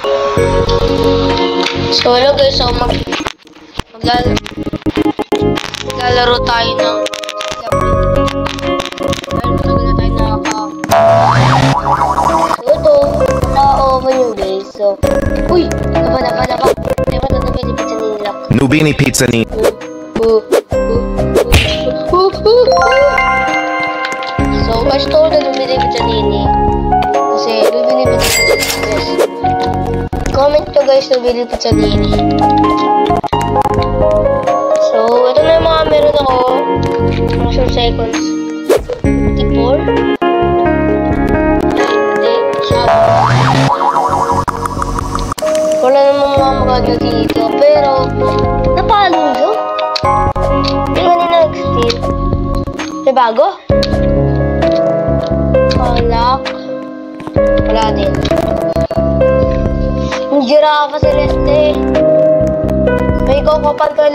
So hello guys, so maglalaro tayo ng open yung guys. So uy, naba diba na Nubini Pizza Nini lock? Nubini Pizza Nini. So I stole the Nubini Pizza Nini kasi Nubini Pizza Nini guys. Comment nyo guys, Nubini Pizza Nini. So ito na yung mga meron ako. Fraction seconds 54. Wala namang mga maganda dito, pero napalo nyo? Hindi nga nila nag-steal. May bago? Lock. Wala din. Yung Giraffa Celeste. May Coco Panto.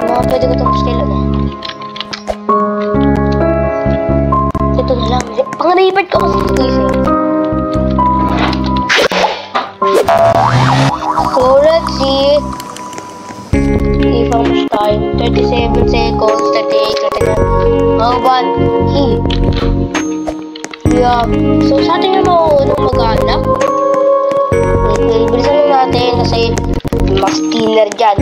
Mga pwede ko itong steal na. Ito na lang. Pang-revert ko kasi ito isa. So, let's see. If how much time? 37 seconds, 38, 39. Oh, one. Yeah. So, sa atin yung mauunong mag-anak. Bilisan na natin kasi mas stealer dyan.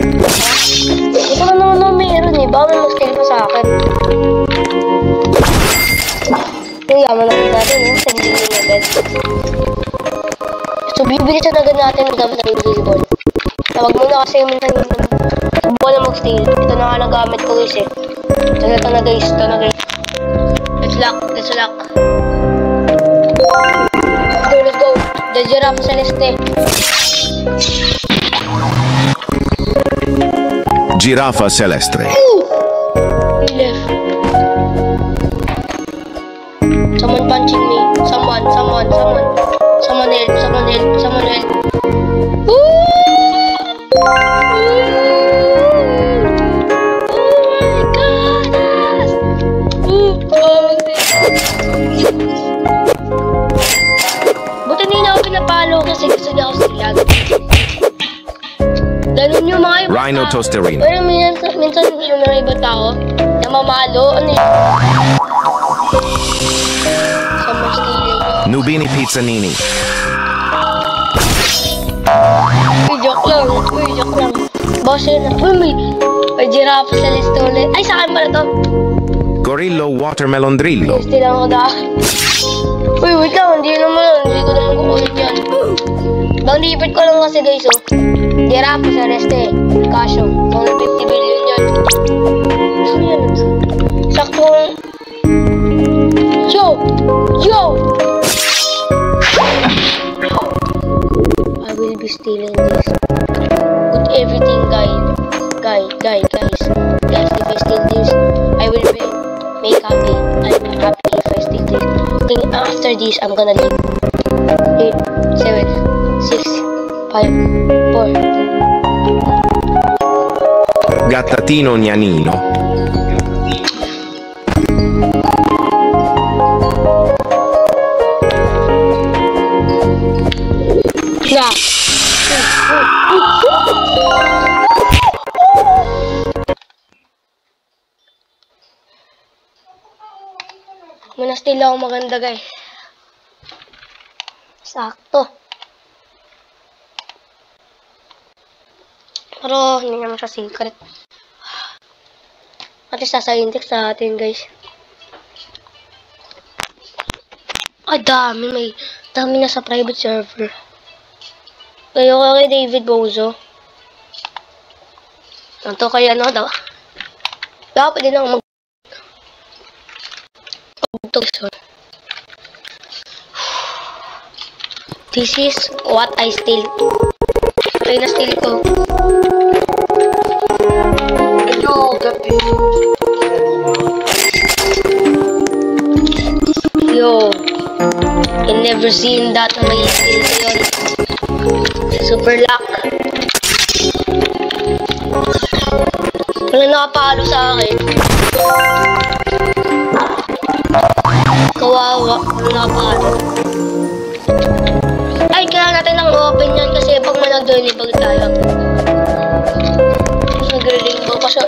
Ito ka naman meron eh. Baka may mag-steal pa sa akin. Yung yaman natin natin yung sending yung agad. So, bibilisan agad natin gamit ang invisible. Tawag muna kasi yung bola mag-steal. Ito na nga nagamit ko guys eh. Ito na guys. Let's lock. Let's go. The Giraffa Celeste. Giraffa Celeste. He left. Someone punching me. Someone help. Buti hindi na ako pinapalo kasi gusto niya ako silag. Ganun yung mga ibang Rhino Toasterino. Pero minsan yung mga ibang tao na mamalo. Ano yun? Nubini Pizza Nini. Uy, joke lang. Boss yun. May Giraffa Celeste ulit. Ay, sa akin pala to. Gorillo Watermelon Drillo. Gusto lang ako na. Uy, wait lang. Hindi ko naman kukulit yan. Bang-revert ko lang kasi guys, oh. Giraffa Celeste. Kasyo. 150 billion yan. Gusto yan. Saktong. Yo! I will be stealing this. Put everything, guys. Guys, if I steal this, I will make happy. I'll be happy if I steal this. Then after this, I'm gonna leave. 8, 7, 6, 5, 4. Gattatino Gnanino. Yeah. Manastil ako maganda guys. Sakto. Pero hindi naman siya secret. At sasaintik sa atin guys. Ay dami na sa private server. Kayo kay David Bozo. Ito kay ano daw. Dapat din ako This is what I steal. Ay, na-steal ko. Yo. I never seen that na may steal ko yun. Super luck. Walang nakapalo sa akin. Kawawa. Nakapalo. Ay, kaya natin ang open yan kasi pag manag-join ibag tayo. Nagre-ring mo pa siya.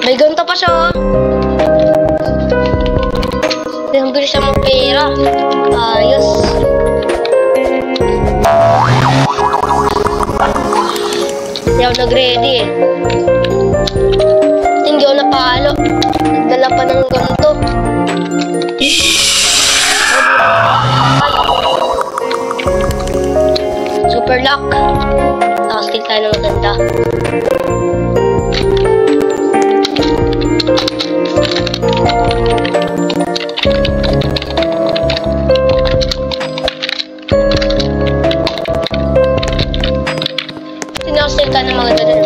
May ganito pa siya. Ang bilis siya mag-pera. Ayos. Hindi ako nag-ready eh. Hindi ako napalo. Nagdala pa ng ganito. Super luck. Nakastig tayo ng maganda. Sinakastig tayo ng maganda din.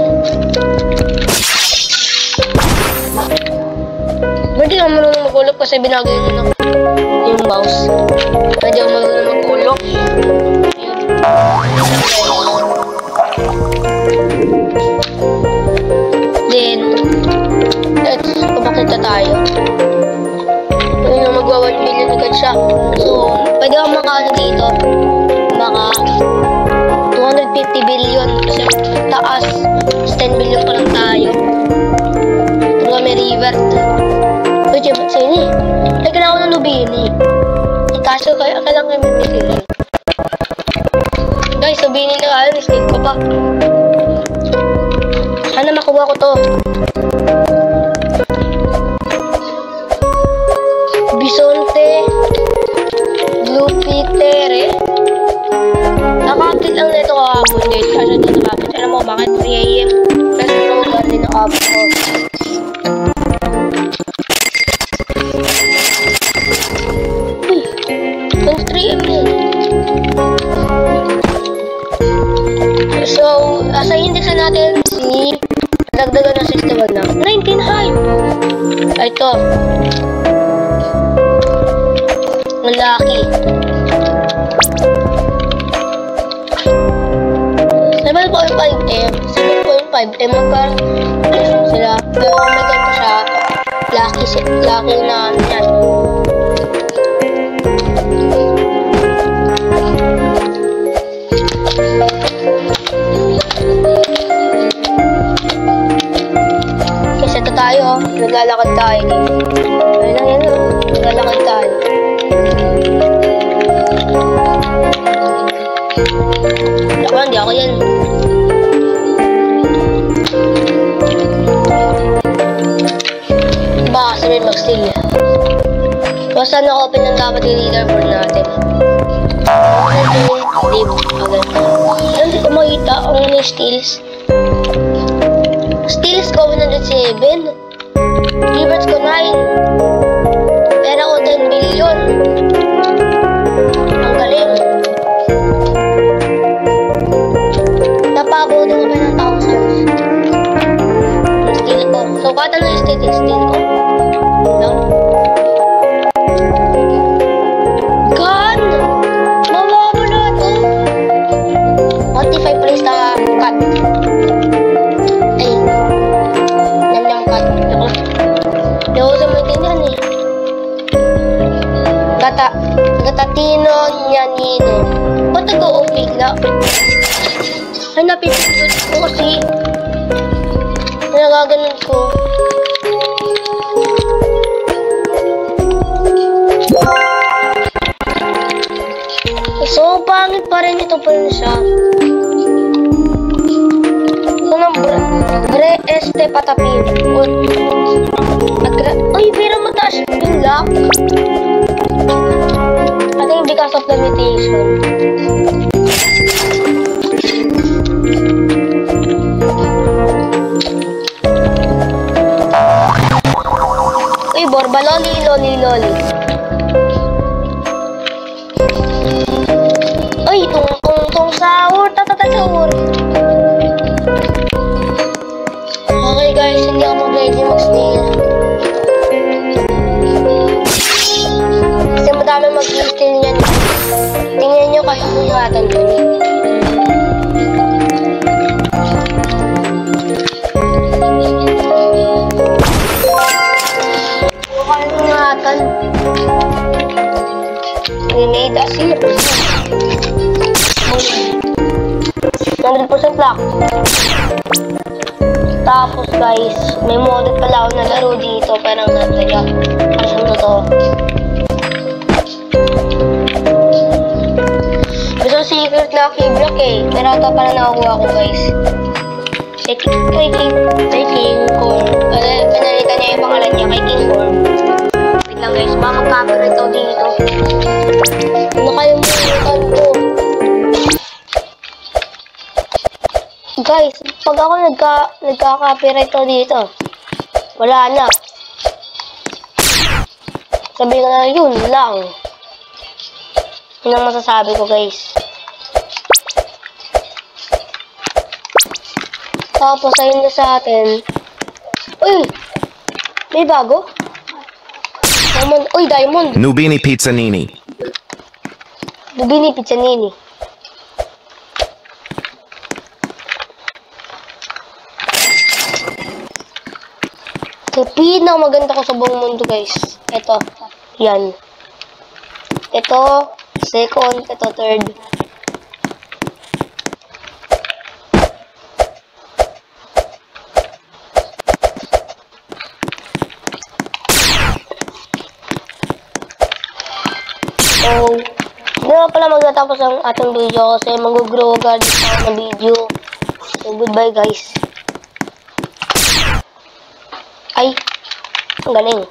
Hindi ako marunong magulog kasi binagay nyo ng yung mouse. Hindi ako marunong magulog. Then, let's kumakita tayo. Ayun na, magwa 1 million agad siya. So, pwede ako makaano dito. Maka 250 billion kasi taas. 10 billion pa lang tayo. Pero may revert. Uy, Jim, sini. Ay, kailangan ko na lubini. Kaso, kailangan may bibili. Guys, lubini na kayo. Nistate ko pa. Sana makuha ko to. Bisonte. Blue Peter. Naka-update lang nito kahapon guys. Kasi ito naka-update. Alam mo bakit 3 AM? Kasi program din ang update ko. Uy! Itong 3 AM yun. So, asayin din sa natin si dagdagan ng system na 19 hype. Ito. Malaki. 7.5M. 7.5M magkano sila. Pero kung may ganito siya, lucky na yan. Kasi ito tayo, naglalakad tayo. Ayun lang yan, naglalakad tayo. Hindi ako yan. Baka sabihin mag-steal. Basta na-open ng dapat yung leaderboard natin. Live. Hindi ko makita ang may steals. Steals ko 107. Rewards ko 9. Pera ko 10 billion. Ang galing. Napabaw din naman ng thousands. Steal ko. So, kata na yung steal ko. No? Gun! Mawawala ito. 45 place na cut. Ay. Nanyang cut. Hindi ako sa maintindihan eh. Gatatino Nyanino. Ba't nag-o-off bigla? Ay, napipindot ko kasi nagaganon ko. So, pangit pa rin ito pa rin siya. Bre este patapin. Ay, pero mataas yung lock. I think because of the mutation. Uy, Borba, loli. Uy, tong sahur, sahur. Okay guys, hindi ako mag-ready mag-steal. Kasi madami mag-steal yan. Tingnan nyo kayo kung ingatan yun. Satan. Grenade asir. 100% lock. Tapos guys, may modded pala ako na laro dito. Parang nataya. Asang totoo. Gusto secret na key-block eh. Pero ito pala nakakuha ko guys. Kay King Kong. Pinalitan niya yung pangalan niya kay King Kong. Wait lang guys, baka mag-copyright ako dito. Ano kayo muna ko? Guys, pag ako nagka-copyright ako dito, wala na. Sabihin ko na yun lang. Yun ang masasabi ko guys. Tapos ayun na sa atin. Uy! May bago? Diamond. Uy, diamond! Nubini Pizzanini. Nubini Pizzanini. Ito, pinakamaganda ko sa buong mundo guys. Ito. Yan. Ito, second. Ito, third. So, hindi na pala magtatapos ang ating video kasi mag-grow agad sa video. So, goodbye guys. Ay, ang galing.